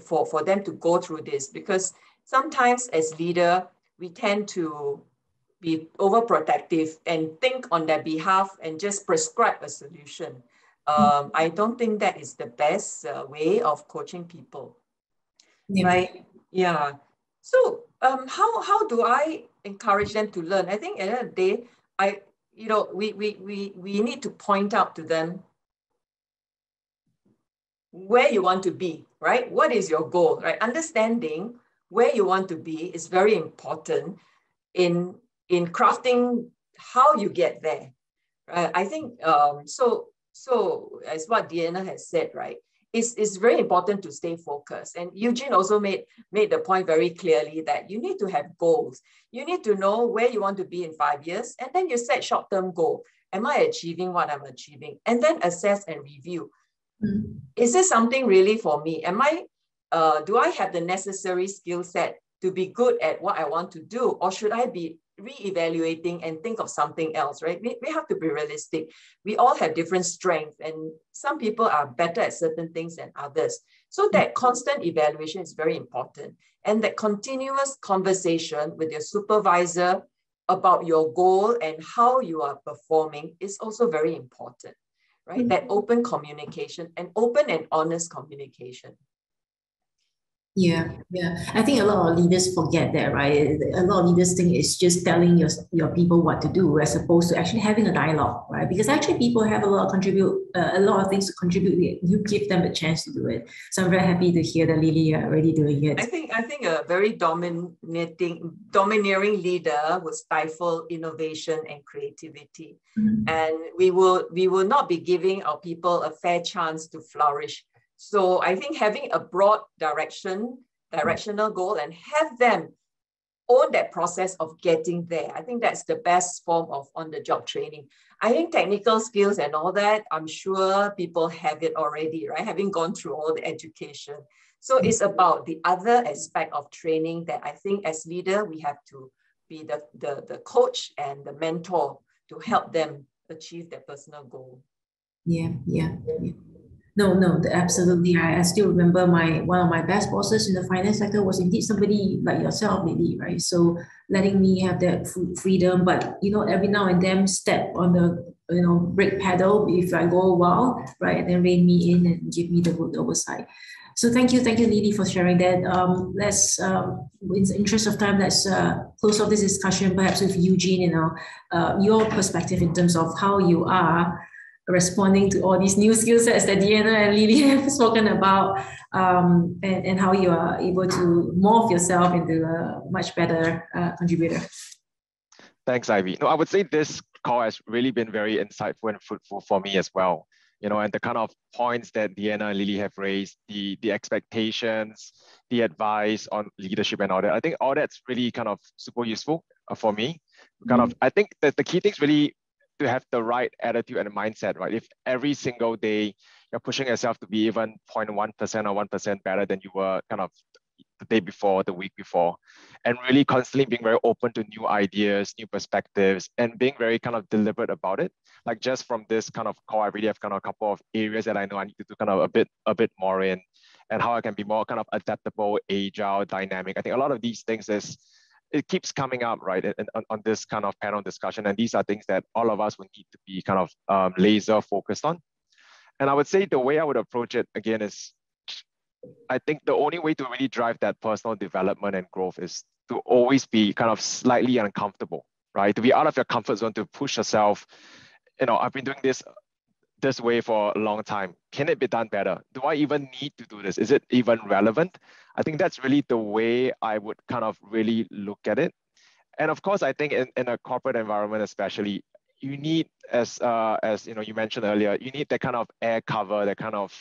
for them to go through this, because sometimes as leader, we tend to be overprotective and think on their behalf and just prescribe a solution. I don't think that is the best way of coaching people, right? Yeah. So how do I encourage them to learn? I think at the end of the day, we need to point out to them where you want to be, right? What is your goal, right? Understanding where you want to be is very important in crafting how you get there. Right? I think so as what Deanna has said, right? It's very important to stay focused. And Eugene also made the point very clearly that you need to have goals. You need to know where you want to be in 5 years, and then you set short-term goal. Am I achieving what I'm achieving? And then assess and review. Is this something really for me? Do I have the necessary skill set to be good at what I want to do? Or should I be re-evaluating and think of something else, right? We have to be realistic. We all have different strengths, and some people are better at certain things than others. So that constant evaluation is very important. And that continuous conversation with your supervisor about your goal and how you are performing is also very important, right? That open communication and open and honest communication. Yeah, yeah. I think a lot of leaders forget that, right? A lot of leaders think it's just telling your people what to do, as opposed to actually having a dialogue, right? Because actually people have a lot of things to contribute. You give them the chance to do it. So I'm very happy to hear that Lily are already doing it. I think a very domineering leader will stifle innovation and creativity. And we will not be giving our people a fair chance to flourish. So I think having a broad directional goal, and have them own that process of getting there. I think that's the best form of on-the-job training. I think technical skills and all that, I'm sure people have it already, right? Having gone through all the education. So it's about the other aspect of training that I think as leader, we have to be the coach and the mentor to help them achieve their personal goal. Yeah. No, absolutely. I still remember one of my best bosses in the finance sector was indeed somebody like yourself, Lily, right? So letting me have that freedom, but every now and then step on the brake pedal if I go a while, right? And then rein me in and give me the oversight. So thank you, Lily, for sharing that. Let's, in the interest of time, let's close off this discussion, perhaps with Eugene. Your perspective in terms of how you are responding to all these new skill sets that Deanna and Lily have spoken about, and how you are able to morph yourself into a much better contributor. Thanks, Ivy. No, I would say this call has really been very insightful and fruitful for me as well. And the kind of points that Deanna and Lily have raised, the expectations, the advice on leadership and all that. I think all that's really kind of super useful for me. I think that the key thing is really to have the right attitude and mindset, right? If every single day you're pushing yourself to be even 0.1% or 1% better than you were kind of the day before, the week before, and really constantly being very open to new ideas, new perspectives, and being very kind of deliberate about it. Like just from this kind of call, I really have kind of a couple of areas that I know I need to do kind of a bit more in, and how I can be more kind of adaptable, agile, dynamic. I think a lot of these things it keeps coming up, right, on this kind of panel discussion. And these are things that all of us would need to be kind of laser focused on. And I would say the way I would approach it again is, I think the only way to really drive that personal development and growth is to always be kind of slightly uncomfortable, right? To be out of your comfort zone, to push yourself. I've been doing this way for a long time. Can it be done better? Do I even need to do this? Is it even relevant? I think that's really the way I would kind of really look at it. And of course, I think in a corporate environment, especially, you need, as you mentioned earlier, you need that kind of air cover, that kind of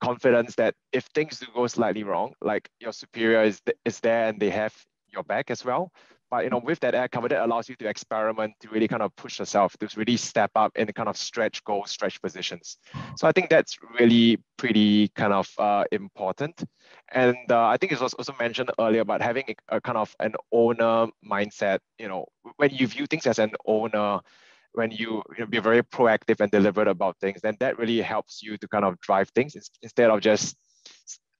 confidence that if things do go slightly wrong, like your superior is there and they have your back as well. But with that air cover, that allows you to experiment, to really kind of push yourself, to really step up and kind of stretch goals, stretch positions. So I think that's really pretty kind of important. And I think it was also mentioned earlier about having a kind of an owner mindset. When you view things as an owner, when you be very proactive and deliberate about things, then that really helps you to kind of drive things instead of just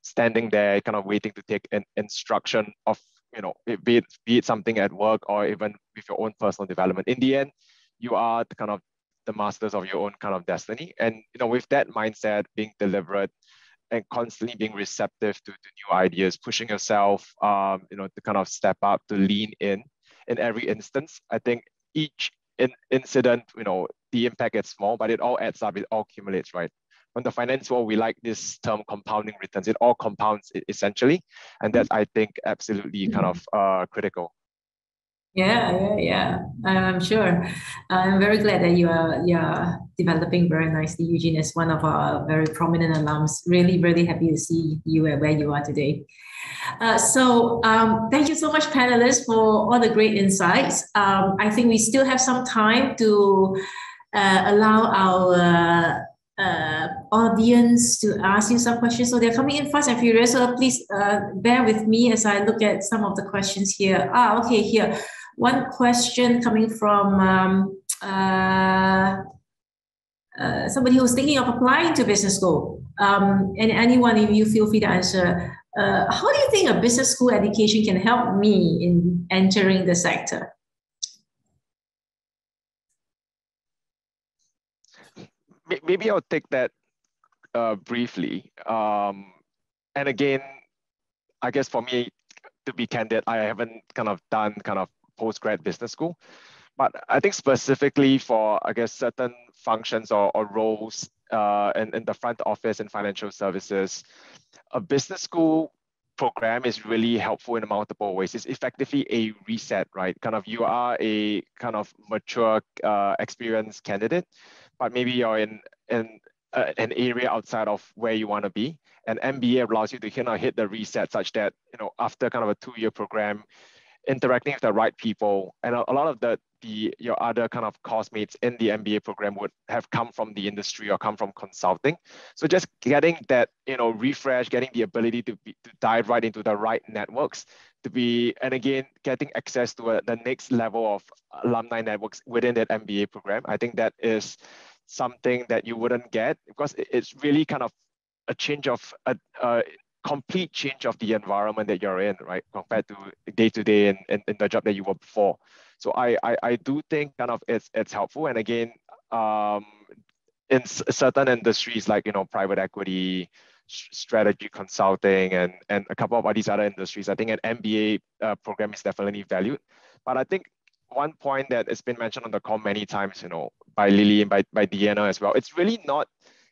standing there, kind of waiting to take an instruction of, be it something at work or even with your own personal development. In the end, you are the masters of your own kind of destiny. And, with that mindset, being deliberate and constantly being receptive to new ideas, pushing yourself, to kind of step up, to lean in every instance. I think each incident, the impact is small, but it all adds up, it all accumulates, right? On the finance world, we like this term compounding returns. It all compounds essentially. And that's, I think, absolutely kind of critical. Yeah. I'm sure. I'm very glad that you are developing very nicely, Eugene, as one of our very prominent alums. Really, really happy to see you at where you are today. So thank you so much, panelists, for all the great insights. I think we still have some time to allow our audience to ask you some questions. So they're coming in fast and furious. So please bear with me as I look at some of the questions here. Okay, here. One question coming from somebody who's thinking of applying to business school. And anyone of you feel free to answer. How do you think a business school education can help me in entering the sector? Maybe I'll take that briefly. And again, I guess for me, to be candid, I haven't kind of done kind of postgrad business school. But I think specifically for, I guess, certain functions or roles in the front office in financial services, a business school program is really helpful in multiple ways. It's effectively a reset, right? Kind of you are a kind of mature, experienced candidate, but maybe you're in an area outside of where you want to be. And MBA allows you to kind of hit the reset such that, you know, after kind of a 2-year program, interacting with the right people, and a lot of your other kind of course mates in the MBA program would have come from the industry or come from consulting. So just getting that, you know, refresh, getting the ability to dive right into the right networks, and again, getting access to the next level of alumni networks within that MBA program. I think that is something that you wouldn't get, because it's really kind of a change of a complete change of the environment that you're in, right, compared to day-to-day in the job that you were before. So I do think kind of it's helpful. And again, in certain industries like, you know, private equity, strategy consulting, and a couple of these other industries, I think an MBA program is definitely valued. But I think one point that has been mentioned on the call many times, you know, by Lily and by Deanna as well, it's really not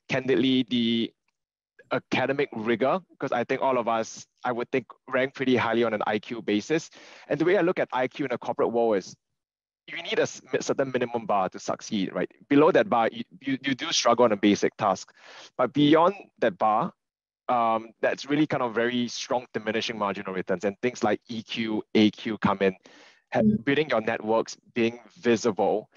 candidly the academic rigor, because I think all of us, I would think, rank pretty highly on an IQ basis. And the way I look at IQ in a corporate world is you need a certain minimum bar to succeed, right? Below that bar, you do struggle on a basic task. But beyond that bar, that's really kind of very strong diminishing marginal returns, and things like EQ, AQ come in. Building your networks, being visible,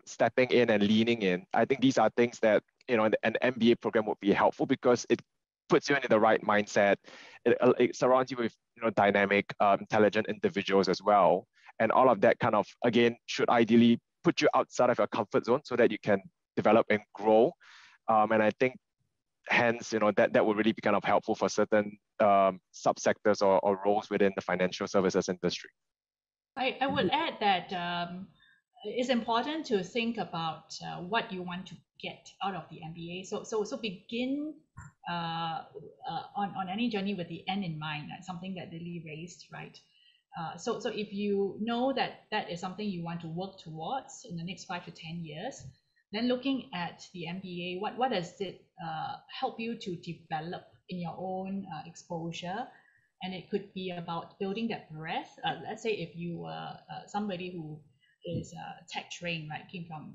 stepping in and leaning in. I think these are things that, you know, an MBA program would be helpful, because it puts you into the right mindset. It surrounds you with, you know, dynamic, intelligent individuals as well. And all of that kind of, again, should ideally put you outside of your comfort zone so that you can develop and grow. And I think hence, you know, that would really be kind of helpful for certain subsectors or roles within the financial services industry. I would add that it's important to think about what you want to get out of the MBA. So begin on any journey with the end in mind. That's something that Lily raised, right? So if you know that is something you want to work towards in the next 5 to 10 years, then looking at the MBA, what does it help you to develop in your own exposure? And it could be about building that breadth. Let's say if you were somebody who is tech trained, right, came from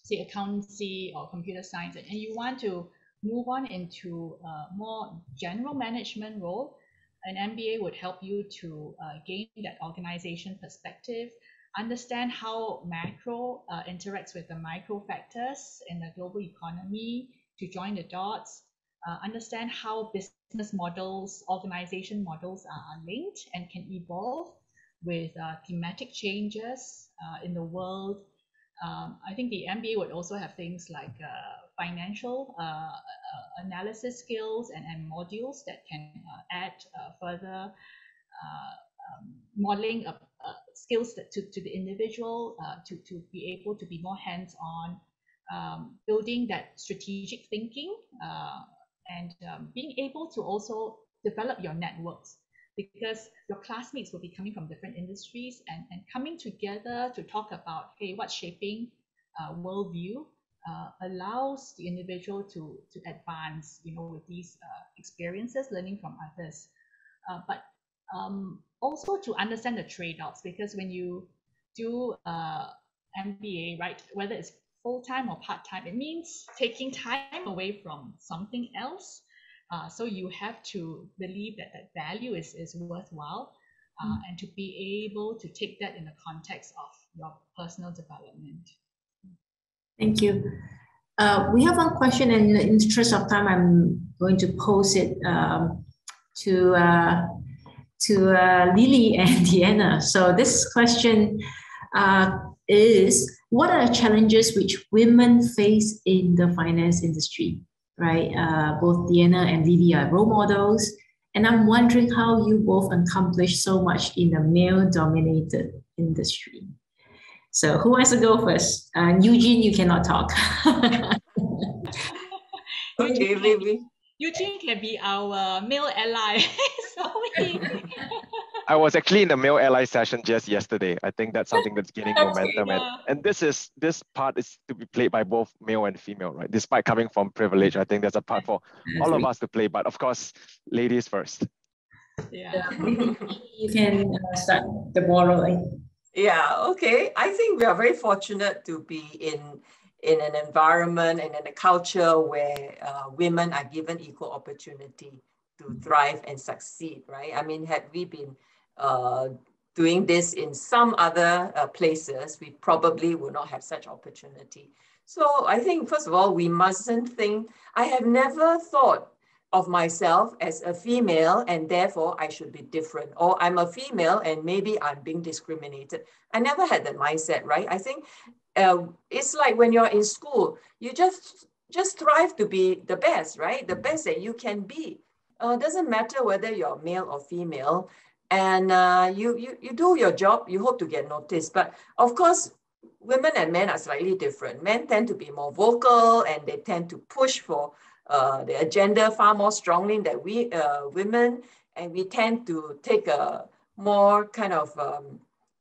say accountancy or computer science, and you want to move on into a more general management role, an MBA would help you to gain that organization perspective, understand how macro interacts with the micro factors in the global economy, to join the dots, understand how business models, organization models are linked and can evolve with thematic changes in the world. I think the MBA would also have things like financial analysis skills and modules that can add further modeling skills to the individual to be able to be more hands-on, building that strategic thinking, and being able to also develop your networks, because your classmates will be coming from different industries, and coming together to talk about, hey, what's shaping worldview allows the individual to advance, you know, with these experiences, learning from others, but also to understand the trade-offs, because when you do MBA, right, whether it's full-time or part-time, it means taking time away from something else. So you have to believe that that value is worthwhile, and to be able to take that in the context of your personal development. Thank you. We have one question, and in the interest of time, I'm going to pose it to Lily and Deanna. So this question is, what are the challenges which women face in the finance industry? Right, both Deanna and Lily are role models, and I'm wondering how you both accomplished so much in a male-dominated industry. So who wants to go first? Eugene, you cannot talk. Okay, Lily. Eugene can be our male ally. So I was actually in the male ally session just yesterday. I think that's something that's gaining momentum, yeah. and this part is to be played by both male and female, right? Despite coming from privilege, I think there's a part for all of us to play. But of course, ladies first. Yeah. You can start the ball rolling. Yeah, okay. I think we are very fortunate to be in an environment and in a culture where women are given equal opportunity to thrive and succeed, right? I mean, had we been doing this in some other places, we probably would not have such opportunity. So I think, first of all, we mustn't think, I have never thought of myself as a female and therefore I should be different, or I'm a female and maybe I'm being discriminated. I never had that mindset, right? I think it's like when you're in school, you just strive to be the best, right? The best that you can be. Doesn't matter whether you're male or female, and you do your job, you hope to get noticed. But of course, women and men are slightly different. Men tend to be more vocal and they tend to push for the agenda far more strongly than we women, and we tend to take a more kind of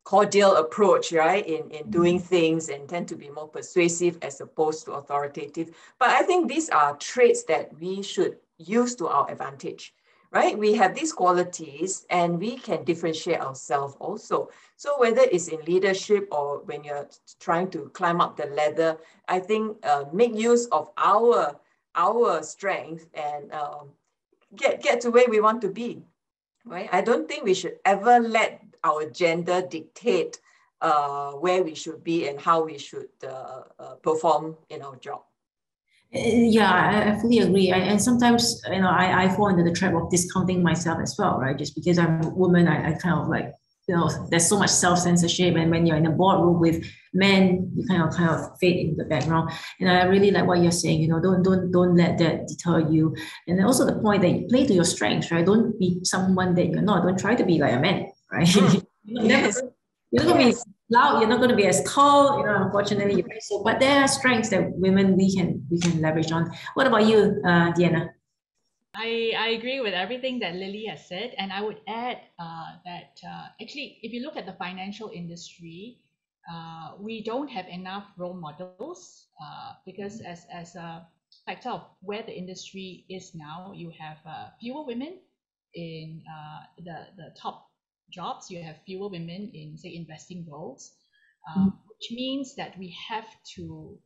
cordial approach, right, in doing things, and tend to be more persuasive as opposed to authoritative. But I think these are traits that we should use to our advantage, right? We have these qualities and we can differentiate ourselves also. So whether it's in leadership or when you're trying to climb up the ladder, I think make use of our strength and get to where we want to be, right? I don't think we should ever let our gender dictate where we should be and how we should perform in our job. Yeah, I fully agree. And sometimes, I fall into the trap of discounting myself as well, right? Just because I'm a woman, I kind of like, there's so much self-censorship. And when you're in a boardroom with men, you kind of fade into the background. And I really like what you're saying, don't let that deter you. And then also the point that you play to your strengths, right? Don't be someone that you're not. Don't try to be like a man, right? Yes. You're not going to be loud. You're not going to be as tall. Unfortunately, right? So, but there are strengths that women we can leverage on. What about you, Deanna? I agree with everything that Lily has said, and I would add that actually, if you look at the financial industry, we don't have enough role models because as a factor of where the industry is now, you have fewer women in the top jobs. You have fewer women in, say, investing roles, which means that we have to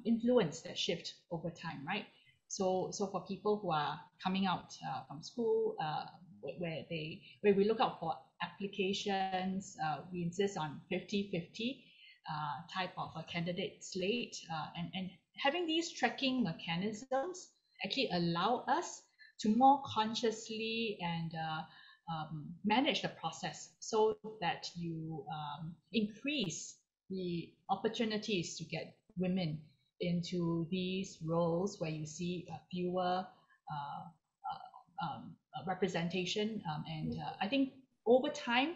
influence that shift over time, right? So for people who are coming out from school, where we look out for applications, we insist on 50-50 type of a candidate slate, and having these tracking mechanisms actually allow us to more consciously and manage the process so that you increase the opportunities to get women into these roles where you see fewer representation, and I think over time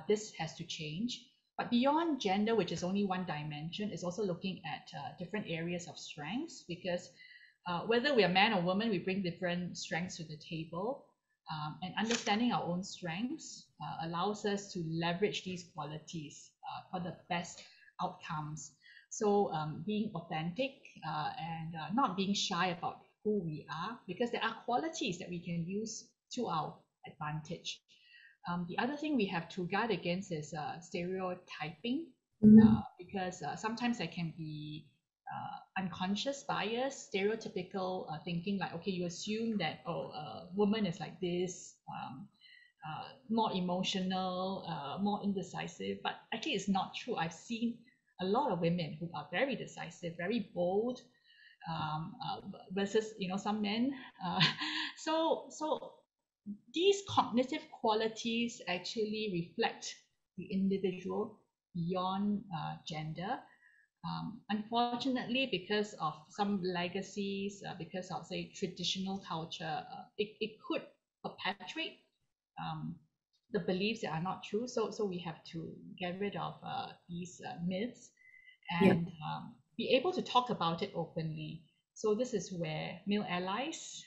this has to change. But beyond gender, which is only one dimension, is also looking at different areas of strengths, because whether we are man or woman, we bring different strengths to the table, and understanding our own strengths allows us to leverage these qualities for the best outcomes. So being authentic and not being shy about who we are, because there are qualities that we can use to our advantage. The other thing we have to guard against is stereotyping, because sometimes there can be unconscious bias, stereotypical thinking, like, okay, you assume that, a woman is like this, more emotional, more indecisive, but actually it's not true. I've seen a lot of women who are very decisive, very bold, versus some men. So these cognitive qualities actually reflect the individual beyond gender. Unfortunately, because of some legacies, because of, say, traditional culture, it could perpetuate the beliefs that are not true. So we have to get rid of these myths and be able to talk about it openly. So this is where male allies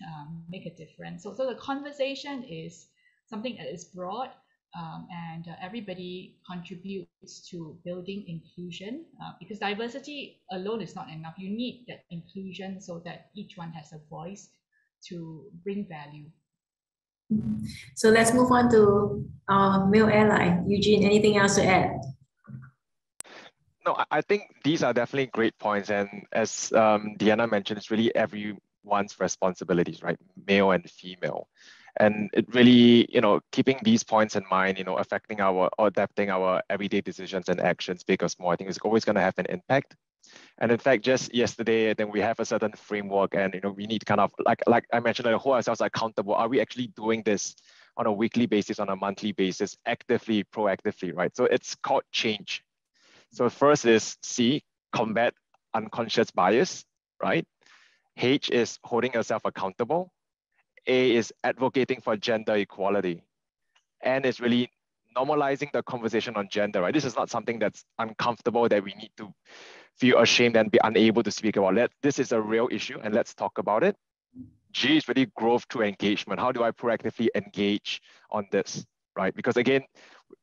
make a difference. So the conversation is something that is broad, and everybody contributes to building inclusion, because diversity alone is not enough. You need that inclusion so that each one has a voice to bring value. So let's move on to our male ally. Eugene, anything else to add? No, I think these are definitely great points. And as Deanna mentioned, it's really everyone's responsibilities, right? Male and female. And it really, keeping these points in mind, affecting or adapting our everyday decisions and actions, big or small, I think is always going to have an impact. And in fact, just yesterday, I think we have a certain framework, and we need kind of like I mentioned, hold ourselves accountable. Are we actually doing this on a weekly basis, on a monthly basis, actively, proactively, right? So it's called change. So first is C, combat unconscious bias, right? H is holding yourself accountable. A is advocating for gender equality. N is really normalizing the conversation on gender, right? This is not something that's uncomfortable that we need to feel ashamed and be unable to speak about. This is a real issue, and let's talk about it. G is really growth through engagement. How do I proactively engage on this, right? Because again,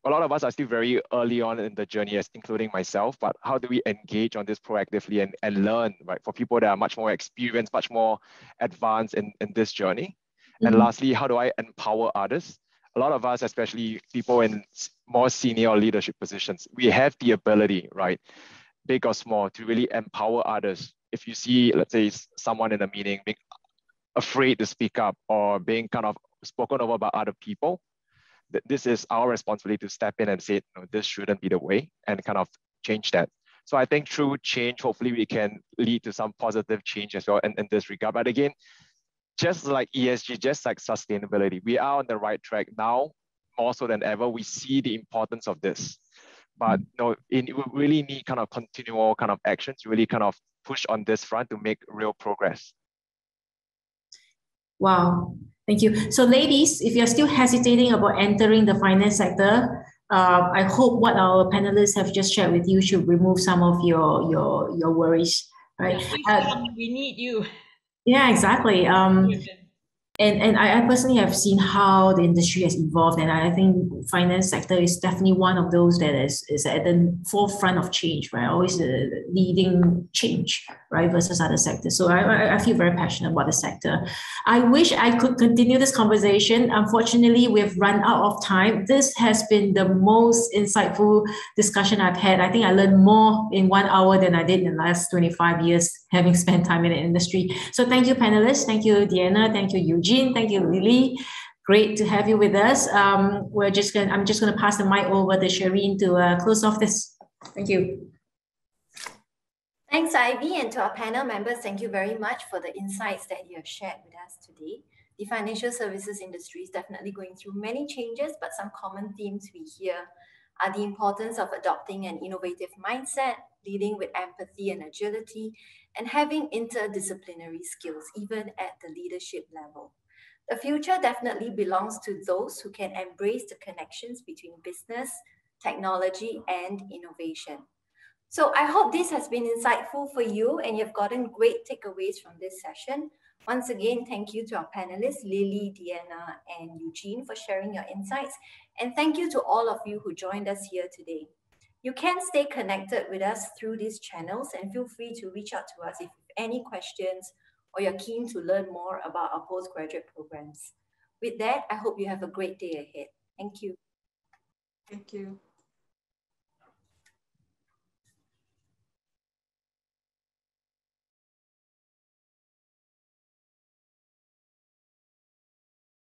a lot of us are still very early on in the journey, including myself, but how do we engage on this proactively and learn, right? For people that are much more experienced, much more advanced in this journey. And lastly, how do I empower others? A lot of us, especially people in more senior leadership positions, we have the ability, right, big or small, to really empower others. If you see, let's say, someone in a meeting being afraid to speak up or being kind of spoken over by other people, this is our responsibility to step in and say, no, this shouldn't be the way, and kind of change that. So I think through change, hopefully we can lead to some positive change as well in this regard. But again, just like ESG, just like sustainability, we are on the right track now, more so than ever. We see the importance of this. But we really need kind of continual kind of actions to really kind of push on this front to make real progress. Wow, thank you. So ladies, if you're still hesitating about entering the finance sector, I hope what our panelists have just shared with you should remove some of your worries, right? Yeah, we need you. Yeah, exactly. And I personally have seen how the industry has evolved, and I think finance sector is definitely one of those that is at the forefront of change, right? Always leading change, right, versus other sectors. So I feel very passionate about the sector. I wish I could continue this conversation. Unfortunately, we've run out of time. This has been the most insightful discussion I've had. I think I learned more in 1 hour than I did in the last 25 years, having spent time in the industry. So thank you, panelists. Thank you, Deanna. Thank you, Eugene. Thank you, Lily. Great to have you with us. I'm just going to pass the mic over to Shireen to close off this. Thank you. Thanks, Ivy, and to our panel members, thank you very much for the insights that you have shared with us today. The financial services industry is definitely going through many changes, but some common themes we hear are the importance of adopting an innovative mindset, leading with empathy and agility, and having interdisciplinary skills, even at the leadership level. The future definitely belongs to those who can embrace the connections between business, technology, and innovation. So I hope this has been insightful for you and you've gotten great takeaways from this session. Once again, thank you to our panelists, Lily, Deanna, and Eugene, for sharing your insights. And thank you to all of you who joined us here today. You can stay connected with us through these channels and feel free to reach out to us if you have any questions or you're keen to learn more about our postgraduate programs. With that, I hope you have a great day ahead. Thank you. Thank you.